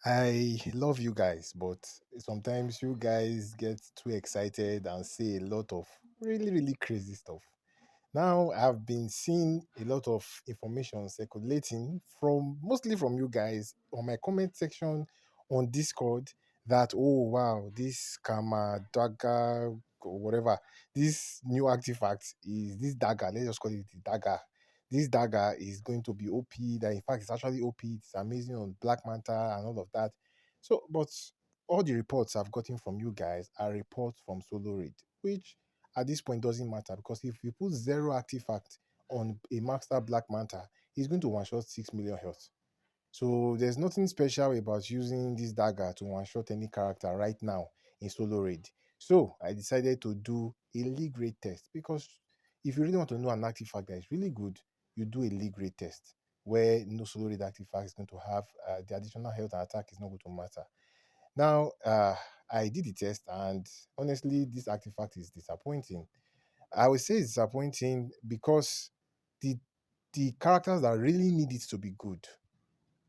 I love you guys, but sometimes you guys get too excited and say a lot of really, really crazy stuff. Now, I've been seeing a lot of information circulating from mostly from you guys on my comment section on Discord that, oh wow, this Dagger or whatever, this new artifact is this Dagger. Let's just call it the Dagger. This Dagger is going to be OP. That in fact it's actually OP. It's amazing on Black Manta and all of that. So, but all the reports I've gotten from you guys are reports from Solo Raid, which at this point doesn't matter because if you put zero artifact on a Master Black Manta, he's going to one shot 6 million health. So there's nothing special about using this dagger to one shot any character right now in solo raid. So I decided to do a league raid test because if you really want to know an artifact that is really good, you do a league raid test where no solo raid artifact is going to have the additional health and attack is not going to matter. Now, I did the test, and honestly, this artifact is disappointing. I would say it's disappointing because the the characters that really need it to be good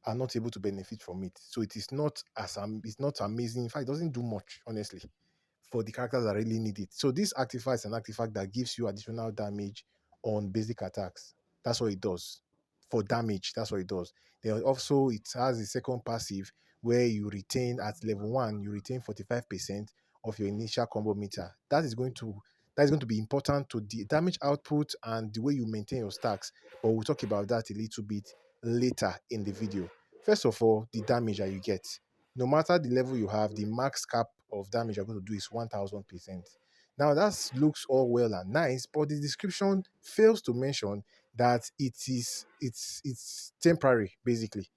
are not able to benefit from it. So it is not it's not amazing. In fact, it doesn't do much, honestly, for the characters that really need it. So this artifact is an artifact that gives you additional damage on basic attacks. That's what it does. For damage, that's what it does. Then also it has a second passive where you retain at level one, you retain 45% of your initial combo meter. That is going to be important to the damage output and the way you maintain your stacks. But we'll talk about that a little bit later in the video. First of all, the damage that you get. No matter the level you have, the max cap of damage you're going to do is 1000%. Now that looks all well and nice, but the description fails to mention that it's temporary, basically.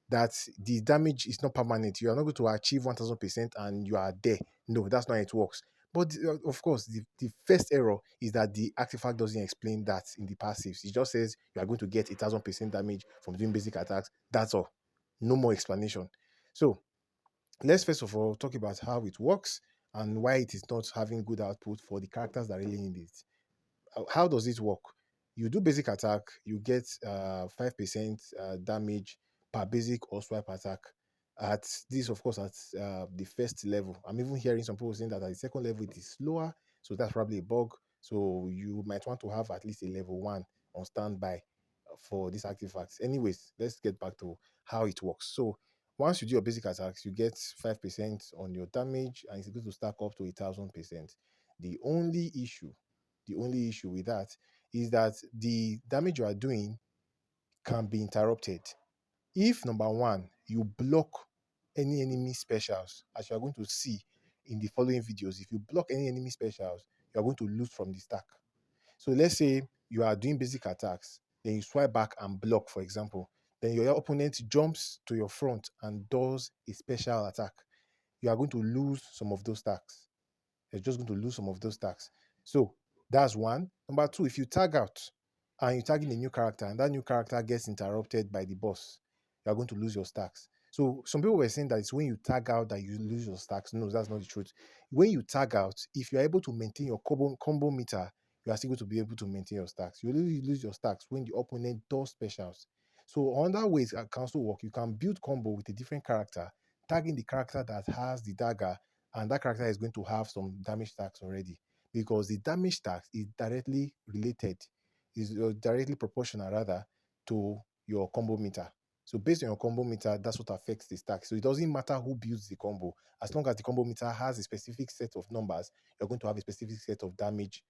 That the damage is not permanent. You are not going to achieve 1000% and you are there. No, that's not how it works. But of course, the first error is that the artifact doesn't explain that in the passives. It just says you are going to get 1000% damage from doing basic attacks. That's all. No more explanation. So let's first of all talk about how it works and why it is not having good output for the characters that really need it. How does it work? You do basic attack, you get 5% damage per basic or swipe attack. At this, of course, at the first level. I'm even hearing some people saying that at the second level it is slower, so that's probably a bug. So you might want to have at least a level one on standby for these artifacts. Anyways, let's get back to how it works. So once you do your basic attacks, you get 5% on your damage, and it's going to stack up to 1000%. The only issue the only issue with that is that the damage you are doing can be interrupted. If number one, you block any enemy specials, as you are going to see in the following videos, if you block any enemy specials, you are going to lose from the stack. So let's say you are doing basic attacks, then you swipe back and block, for example. Then your opponent jumps to your front and does a special attack. You are going to lose some of those stacks. You're just going to lose some of those stacks. So that's one. Number two, if you tag out and you tag in a new character and that new character gets interrupted by the boss, you're going to lose your stacks. So some people were saying that it's when you tag out that you lose your stacks. No, that's not the truth. When you tag out, if you're able to maintain your combo meter, you are still going to be able to maintain your stacks. You only lose your stacks when the opponent does specials. So on that way, it can also work. You can build combo with a different character, tagging the character that has the dagger, and that character is going to have some damage tax already because the damage tax is directly related, is directly proportional rather to your combo meter. So based on your combo meter, that's what affects the stack. So it doesn't matter who builds the combo, as long as the combo meter has a specific set of numbers, you're going to have a specific set of damage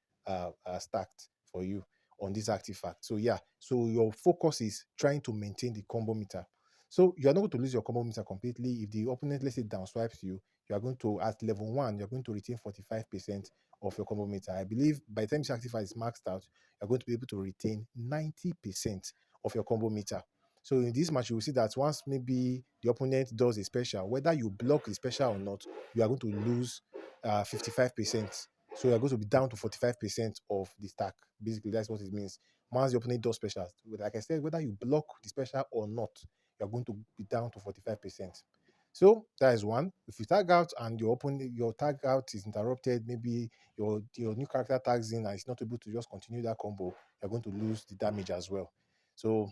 stacked for you on this artifact. So yeah, so your focus is trying to maintain the combo meter. So you are not going to lose your combo meter completely if the opponent, let's say, down swipes you. You are going to, at level one, you're going to retain 45% of your combo meter. I believe by the time this artifact is maxed out, you're going to be able to retain 90% of your combo meter. So in this match, you will see that once maybe the opponent does a special, whether you block the special or not, you are going to lose 55%. So you're going to be down to 45% of the stack. Basically, that's what it means. Once the opponent does specials, like I said, whether you block the special or not, you're going to be down to 45%. So that is one. If you tag out and your tag out is interrupted, maybe your new character tags in and is not able to just continue that combo, you're going to lose the damage as well. So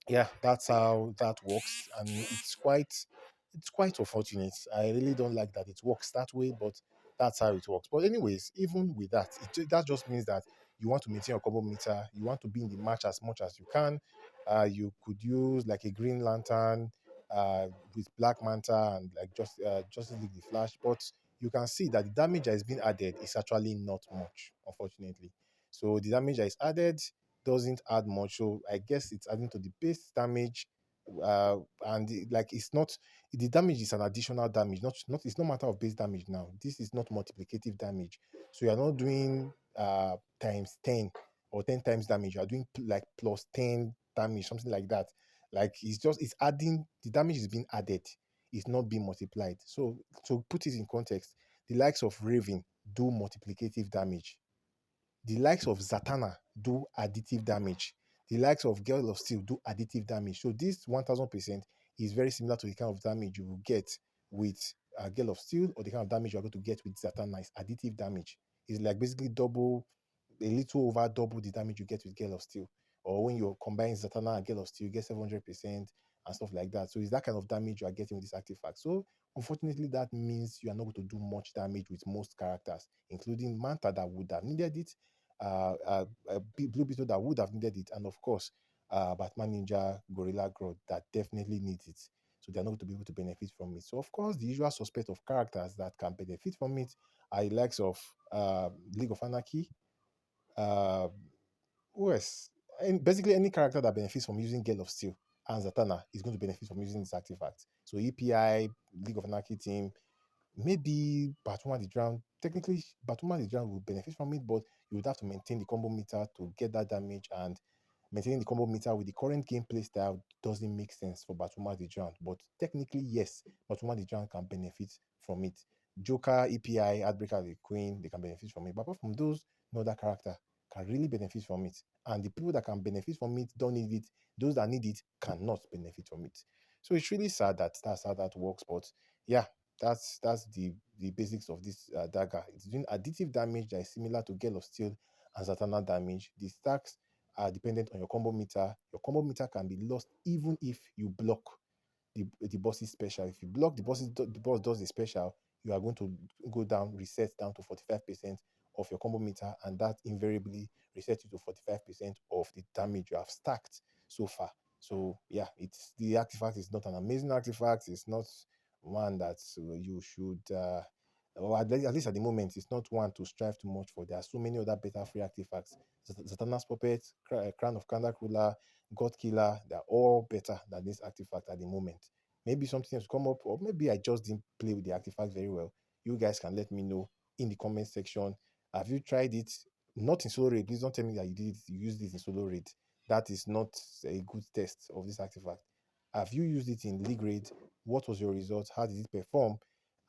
yeah, that's how that works, and it's quite It's quite unfortunate. I really don't like that it works that way, but that's how it works. But anyways, even with that, that just means that you want to maintain your combo meter. You want to be in the match as much as you can. You could use like a Green Lantern with Black Manta and like Justice League the Flash, but you can see that the damage that is being added is actually not much, unfortunately. So the damage that is added doesn't add much. So I guess it's adding to the base damage, and like it's not, the damage is an additional damage, not it's not matter of base damage now. This is not multiplicative damage. So you're not doing times 10 or 10 times damage. You are doing like plus 10 damage, something like that. Like it's adding, the damage is being added, it's not being multiplied. So to put it in context, the likes of Raven do multiplicative damage, the likes of Zatanna do additive damage. The likes of Girl of Steel do additive damage. So this 1000% is very similar to the kind of damage you will get with Girl of Steel, or the kind of damage you're going to get with Zatanna. It's additive damage. It's like basically double, a little over double the damage you get with Girl of Steel. Or when you combine Zatanna and Girl of Steel, you get 700% and stuff like that. So it's that kind of damage you are getting with this artifact. So unfortunately, that means you are not going to do much damage with most characters, including Manta that would have needed it, Blue Beetle that would have needed it, and of course, Batman Ninja, Gorilla Grodd that definitely needs it. So they're not going to be able to benefit from it. So of course, the usual suspect of characters that can benefit from it are the likes of League of Anarchy, uh, OS, and basically any character that benefits from using Gale of Steel and Zatanna is going to benefit from using this artifact. So EPI, League of Anarchy team, maybe Batwoman the Drown. Technically, Batwoman the Drown will benefit from it, but you would have to maintain the combo meter to get that damage, and maintaining the combo meter with the current gameplay style doesn't make sense for Batwoman the Drown. But technically, yes, Batwoman the Drown can benefit from it. Joker, EPI, Heartbreaker, the Queen, they can benefit from it. But apart from those, no other character can really benefit from it. And the people that can benefit from it don't need it. Those that need it cannot benefit from it. So it's really sad that that's how that works. But yeah, that's the basics of this dagger. It's doing additive damage that is similar to Gale of Steel and Zatanna damage. The stacks are dependent on your combo meter. Your combo meter can be lost even if you block the boss's special. If you block the boss does a special, you are going to go down, reset down to 45% of your combo meter, and that invariably resets you to 45% of the damage you have stacked so far. So yeah, it's the artifact is not an amazing artifact. It's not one that you should or at least at the moment, it's not one to strive too much for. There are so many other better free artifacts. Zatanna's Puppet, Crown of Kandak Ruler, God Killer, they're all better than this artifact at the moment. Maybe something has come up, or maybe I just didn't play with the artifact very well. You guys can let me know in the comment section. Have you tried it? Not in solo raid. Please don't tell me that you did it, you used it in solo raid. That is not a good test of this artifact. Have you used it in league raid? What was your result? How did it perform?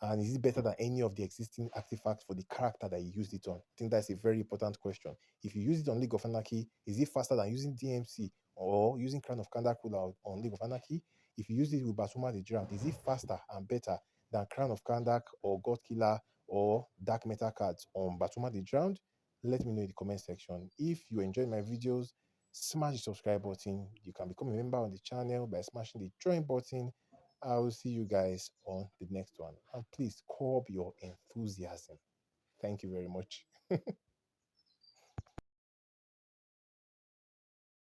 And is it better than any of the existing artifacts for the character that you used it on? I think that's a very important question. If you use it on League of Anarchy, is it faster than using DMC or using Crown of Kandakula on League of Anarchy? If you use it with Basuma the Drowned, is it faster and better than Crown of Kandak or God Killer or Dark Metal cards on Batuma the Drowned? Let me know in the comment section. If you enjoyed my videos, smash the subscribe button. You can become a member on the channel by smashing the join button. I will see you guys on the next one. And please curb your enthusiasm. Thank you very much.